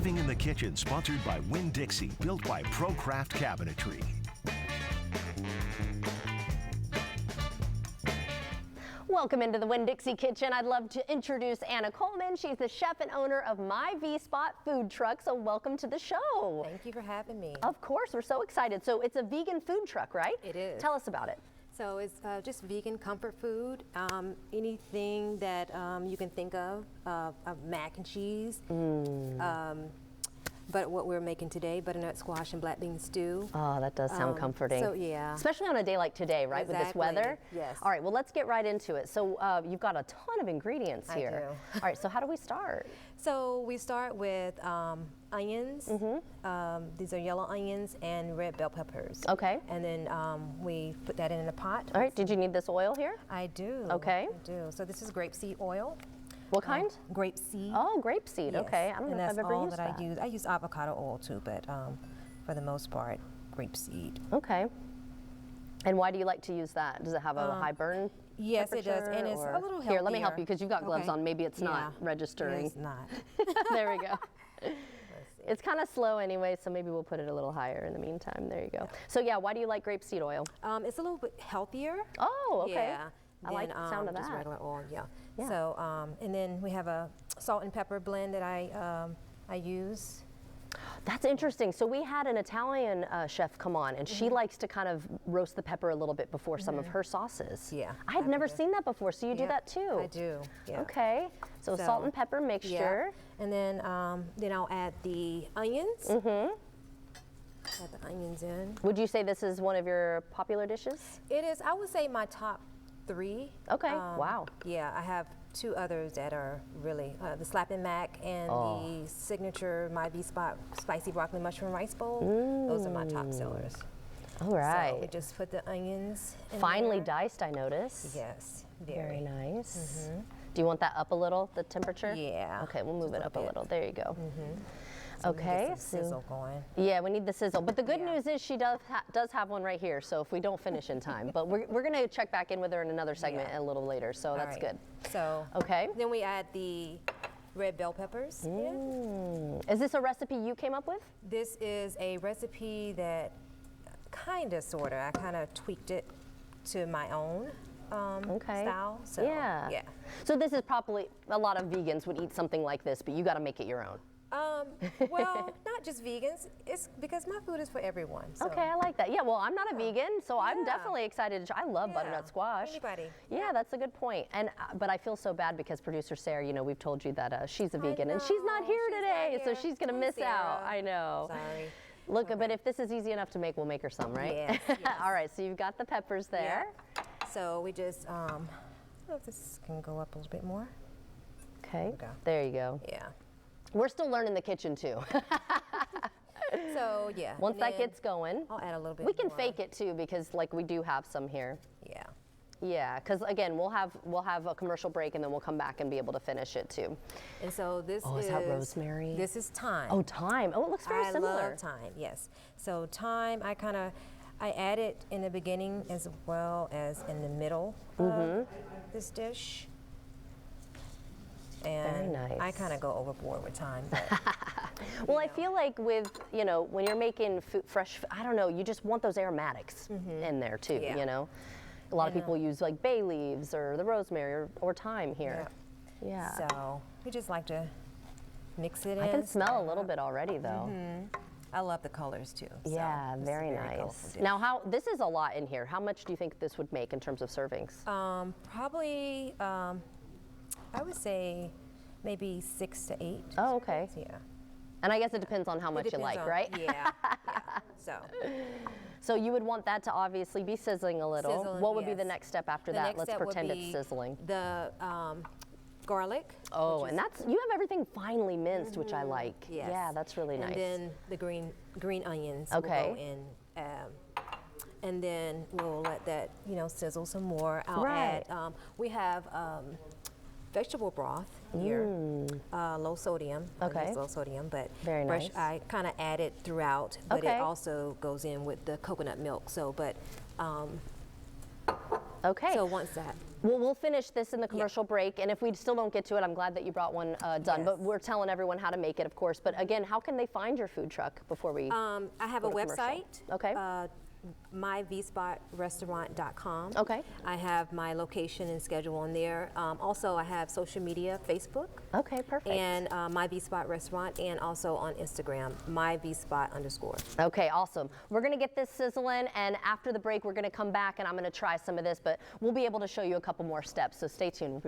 Living in the Kitchen, sponsored by Winn-Dixie, built by ProCraft Cabinetry. Welcome into the Winn-Dixie Kitchen. I'd love to introduce Anna Coleman. She's the chef and owner of My V-Spot food truck. So welcome to the show. Thank you for having me. Of course, we're so excited. So it's a vegan food truck, right? It is. Tell us about it. So it's just vegan comfort food. Anything that you can think of mac and cheese. But what we're making today, butternut squash and black bean stew. Oh, that does sound comforting. So yeah. Especially on a day like today, right? Exactly. With this weather. Yes. All right, well, let's get right into it. So you've got a ton of ingredients here. I do. All right, so how do we start? So we start with onions. These are yellow onions and red bell peppers. Okay. And then we put that in a pot. All right, did you need this oil here? I do. Okay. I do. So this is grapeseed oil. What kind? Grapeseed. Oh, grapeseed. Yes. Okay, I don't know if I've ever used that. I use. I use avocado oil too, but for the most part, grapeseed. Okay. And why do you like to use that? Does it have a high burn? Yes, it does, and it's a little healthier. Here, let me help you because you've got gloves on. Maybe it's not registering. It's not. There we go. It's kind of slow anyway, so maybe we'll put it a little higher in the meantime. There you go. So yeah, why do you like grapeseed oil? It's a little bit healthier. Oh, okay. Yeah. I like the sound of just that. regular oil, yeah. Yeah. So, and then we have a salt and pepper blend that I use. That's interesting. So we had an Italian chef come on, and she likes to kind of roast the pepper a little bit before some of her sauces. Yeah, I had never seen that before, so you do that too? I do, yeah. Okay, so salt and pepper mixture. Yeah. And then I'll add the onions. Add the onions in. Would you say this is one of your popular dishes? It is, I would say, my top 3. Okay, wow. Yeah, I have 2 others that are really, the Slappin' Mac and the signature My V-Spot Spicy Broccoli Mushroom Rice Bowl. Those are my top sellers. All right. So we just put the onions in Finely there. diced, I notice. Yes, Very nice. Do you want that up a little, the temperature? Yeah. Okay, we'll move it up a little. There you go. So Okay. we get some sizzle going. Yeah, we need the sizzle. But the good news is she does have one right here, so if we don't finish in time. But we're going to check back in with her in another segment a little later, so that's good. So okay. Then we add the red bell peppers in. Is this a recipe you came up with? This is a recipe that kind of, sort of, I kind of tweaked it to my own style. So, yeah. So this is probably, a lot of vegans would eat something like this, but you got to make it your own. Well, not just vegans. It's because my food is for everyone. So. Okay, I like that. Yeah, well, I'm not a vegan, so I'm definitely excited to try. I love butternut squash. Anybody. Yeah, that's a good point. And but I feel so bad because producer Sarah, you know, we've told you that she's a vegan and she's not here today, so she's gonna miss out. I know. Sorry. Look, but if this is easy enough to make, we'll make her some, right? Yes. All right, so you've got the peppers there. Yeah. So we just, I don't know if this can go up a little bit more. Okay, there you go. Yeah. We're still learning the kitchen too. So yeah. Once that gets going, I'll add a little bit. We can fake it too because like we do have some here. Yeah. Yeah, because again, we'll have a commercial break and then we'll come back and be able to finish it too. And so this is that rosemary? This is thyme. Oh, thyme. Oh, it looks very similar. I love thyme. Yes. So thyme, I add it in the beginning as well as in the middle of this dish. And very nice. I kind of go overboard with thyme. Well, I feel like with, you know, when you're making fresh, I don't know, you just want those aromatics in there too, you know? A lot of people use like bay leaves or the rosemary or thyme here. Yeah. So we just like to mix it in. I can smell a little bit already though. I love the colors too. So yeah, very nice. Now, this is a lot in here. How much do you think this would make in terms of servings? Probably, I would say maybe 6 to 8. Oh, okay. Yeah. And I guess it depends on how much you like, right? Yeah. So you would want that to obviously be sizzling a little. Sizzling, what would be the next step after that? Let's pretend it's sizzling. The garlic. Oh, and that's, you have everything finely minced, which I like. Yes. Yeah, that's really nice. And then the green onions will go in. And then we'll let that, you know, sizzle some more. I'll add, we have vegetable broth here, low sodium. Okay. Low sodium, but very nice. I kind of add it throughout, but it also goes in with the coconut milk. So, but Okay. So once that. Well, we'll finish this in the commercial break, and if we still don't get to it, I'm glad that you brought one done. Yes. But we're telling everyone how to make it, of course. But again, how can they find your food truck before we? I have a go to commercial? website. Okay. myvspotrestaurant.com. Okay. I have my location and schedule on there. Also, I have social media, Facebook. Okay, perfect. And My V Spot Restaurant, and also on Instagram, myvspot_. Okay, awesome. We're gonna get this sizzling, and after the break, we're gonna come back and I'm gonna try some of this, but we'll be able to show you a couple more steps. So stay tuned. We'll be right back.